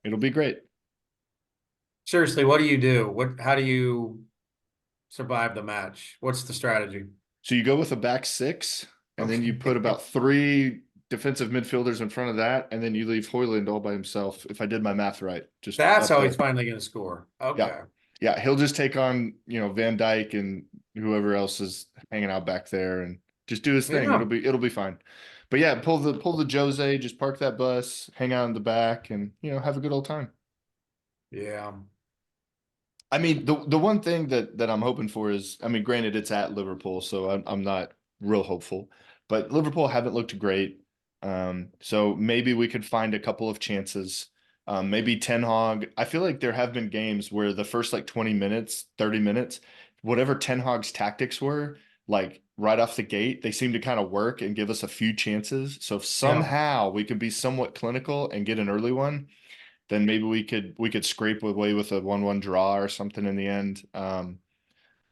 It'll be great. Seriously, what do you do? How do you survive the match? What's the strategy? So you go with a back six, and then you put about 3 defensive midfielders in front of that, and then you leave Højlund all by himself. If I did my math right, That's how he's finally going to score. Okay. Yeah, he'll just take on Van Dijk and whoever else is hanging out back there, and just do his thing. Yeah. It'll be fine. But yeah, pull the Jose, just park that bus, hang out in the back, and have a good old time. Yeah. I mean, the one thing that I'm hoping for is, I mean, granted it's at Liverpool, so I'm not real hopeful, but Liverpool haven't looked great. So maybe we could find a couple of chances. Maybe Ten Hag. I feel like there have been games where the first like 20 minutes, 30 minutes, whatever Ten Hag's tactics were, like right off the gate, they seem to kind of work and give us a few chances. So if somehow we could be somewhat clinical and get an early one, then maybe we could scrape away with a 1-1 draw or something in the end.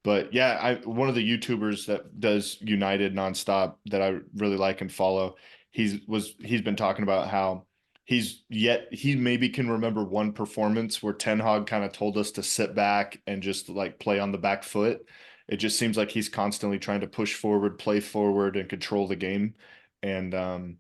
But yeah, one of the YouTubers that does United nonstop that I really like and follow, he's been talking about how he maybe can remember one performance where Ten Hag kind of told us to sit back and just like play on the back foot. It just seems like he's constantly trying to push forward, play forward, and control the game. And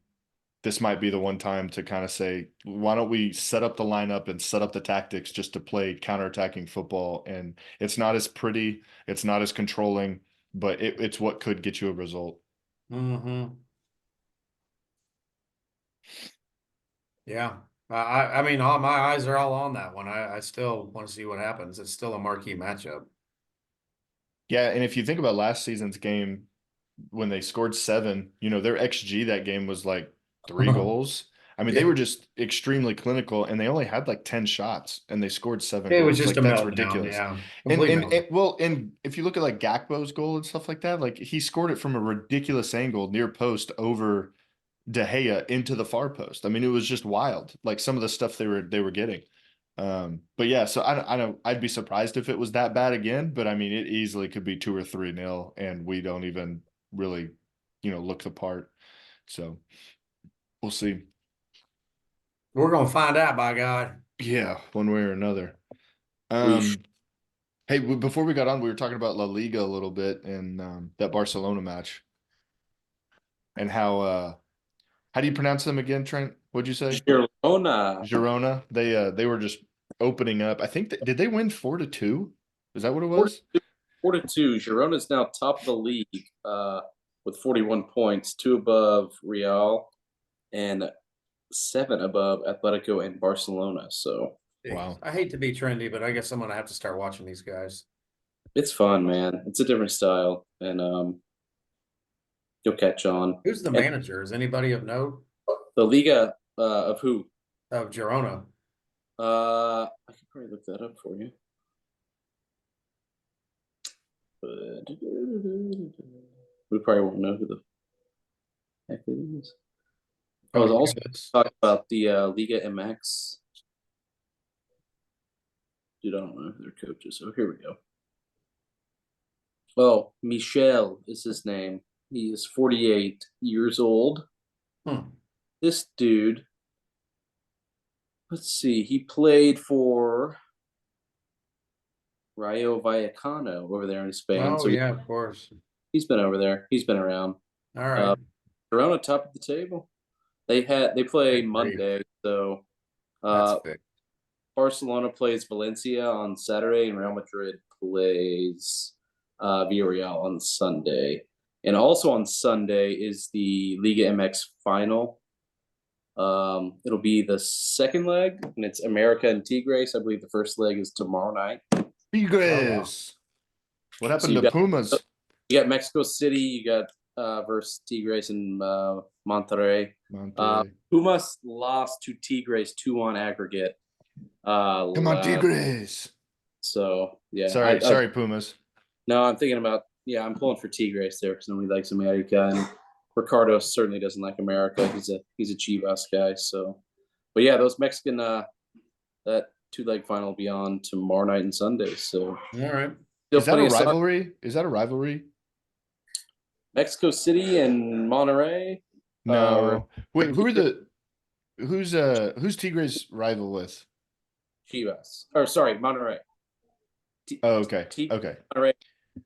this might be the one time to kind of say, why don't we set up the lineup and set up the tactics just to play counterattacking football? And it's not as pretty, it's not as controlling, but it's what could get you a result. Mm-hmm. Yeah. I mean, all my eyes are all on that one. I still want to see what happens. It's still a marquee matchup. Yeah, and if you think about last season's game, when they scored 7, their XG that game was like 3 goals. I mean, they Yeah. were just extremely clinical, and they only had like 10 shots, and they scored 7 It was goals. just Like a that's meltdown. ridiculous. Yeah. And Complete and, meltdown. and well, and if you look at like Gakpo's goal and stuff like that, like he scored it from a ridiculous angle near post over De Gea into the far post. I mean, it was just wild. Like some of the stuff they were getting. But yeah, so I don't I'd be surprised if it was that bad again, but I mean it easily could be 2 or 3-0 and we don't even really, look the part. So we'll see. We're gonna find out, by God. Yeah, one way or another. We sh- Hey, before we got on, we were talking about La Liga a little bit and that Barcelona match and how do you pronounce them again, Trent? What'd you say? Girona Girona. They were just opening up. I think did they win 4-2? Is that what it was? 4-2. Girona is now top of the league with 41 points, 2 above Real and 7 above Atletico and Barcelona. So Wow. I hate to be trendy, but I guess I'm gonna have to start watching these guys. it's fun, man. It's a different style, and you'll catch on. Who's the And manager? Is anybody of note the Liga of who? of Girona? I could probably look that up for you. But we probably won't know who the heck it is. I was also talking about the Liga MX. Dude, I don't know who their coach is. So here we go. Oh, Michel is his name. He is 48 years old. This dude, let's see, he played for Rayo Vallecano over there in Spain. Oh So yeah, of course. he's been over there. He's been around. All right. Around top of the table. They play Good grief. Monday, so That's fixed. Barcelona plays Valencia on Saturday, and Real Madrid plays Villarreal on Sunday. And also on Sunday is the Liga MX final. It'll be the second leg, and it's America and Tigres. I believe the first leg is tomorrow night. Tigres. What happened to Pumas? You got Mexico City. You got versus Tigres and Monterrey. Pumas lost to Tigres 2-1 aggregate. Come on, Tigres. So yeah. Sorry, Pumas. No, I'm thinking about I'm pulling for Tigres there because nobody likes America, and Ricardo certainly doesn't like America. He's a Chivas guy. So, but yeah, those Mexican that 2-leg final will be on tomorrow night and Sunday. So all right. Is that a rivalry? Is that a rivalry? Mexico City and Monterrey. No. Wait, who's Tigres rival with? Chivas. Or sorry, Monterrey. Oh, okay. Okay. Monterrey,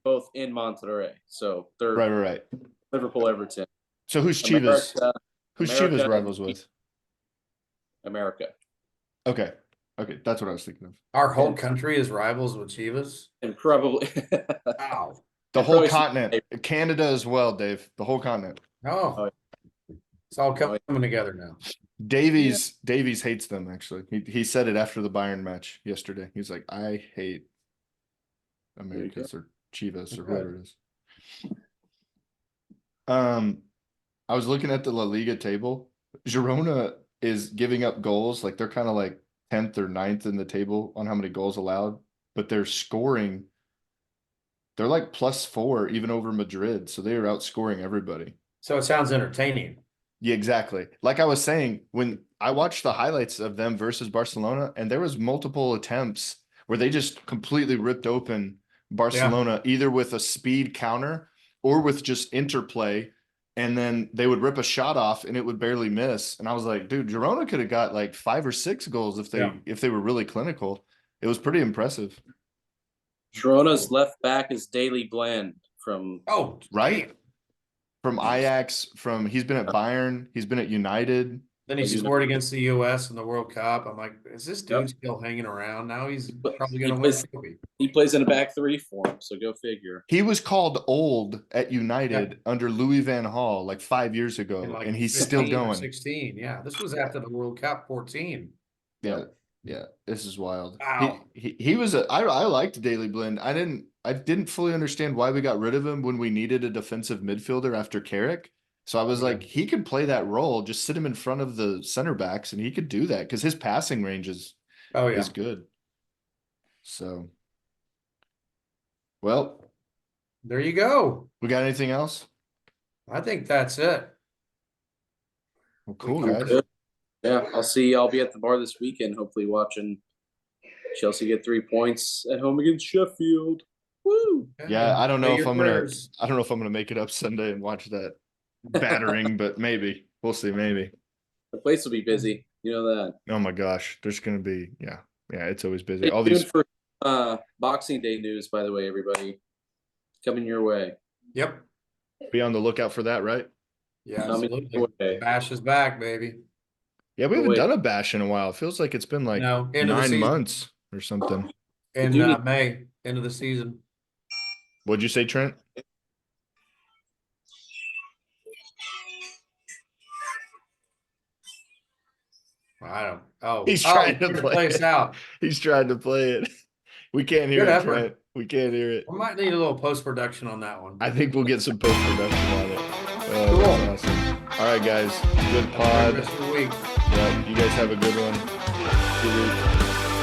both in Monterrey. So they're right. Liverpool, Everton. So who's Chivas? Who's Chivas rivals with? America. Okay. That's what I was thinking of. Our whole country is rivals with Chivas. And probably Wow. The whole continent. Canada as well, Dave. The whole continent. Oh. It's all coming together now. Davies hates them, actually. He said it after the Bayern match yesterday. He's like, I hate Americans or Chivas or whoever it is. I was looking at the La Liga table. Girona is giving up goals. Like they're kind of like 10th or 9th in the table on how many goals allowed, but they're scoring. They're like +4 even over Madrid. So they are outscoring everybody. So it sounds entertaining. Yeah, exactly. Like I was saying, when I watched the highlights of them versus Barcelona, and there was multiple attempts where they just completely ripped open Barcelona, either with a speed counter or with just interplay. And then they would rip a shot off and it would barely miss. And I was like, dude, Girona could have got like 5 or 6 goals if they were really clinical. It was pretty impressive. Girona's left back is Daily Bland from right. From Ajax, he's been at Bayern, he's been at United. Then he scored against the US in the World Cup. I'm like, is this dude still hanging around? Now he's probably going to win a trophy. He plays in a back 3 for him, so go figure. He was called old at United under Louis van Gaal like 5 years ago, and he's still going. 16, yeah. This was after the World Cup 14. Yeah, this is wild. Wow. He was I liked Daily Blind. I didn't I didn't fully understand why we got rid of him when we needed a defensive midfielder after Carrick. So I was Yeah. like, he could play that role, just sit him in front of the center backs, and he could do that because his passing range is Oh yeah. good. So, well, There you go. we got anything else? I think that's it. Well, cool, I'm guys. good. Yeah, I'll be at the bar this weekend, hopefully watching Chelsea get 3 points at home against Sheffield. Woo! Yeah, I don't know if I'm gonna. prayers. I don't know if I'm gonna make it up Sunday and watch that battering, but maybe we'll see. Maybe. The place will be busy. You know that. Oh my gosh, there's gonna be yeah. It's always busy. Stay All tuned these. for Boxing Day news, by the way, everybody. Coming your way. Yep. Be on the lookout for that, right? Yeah, Coming absolutely. your way. Bash is back, baby. Yeah, we Oh, haven't wait. done a bash in a while. It feels like it's been like No, end of the 9 season. months or something. In do need- May, end of the season. What'd you say, Trent? I don't. Oh, He's trying to get the play place it. out. He's trying to play it. We can't hear Good it, effort. Trent. We can't hear it. We might need a little post production on that one. I think we'll get some post production on it. Oh, Cool. that's awesome. All right, guys. Good Have a pod. great rest of the week. Yeah, you guys have a good one. Good week.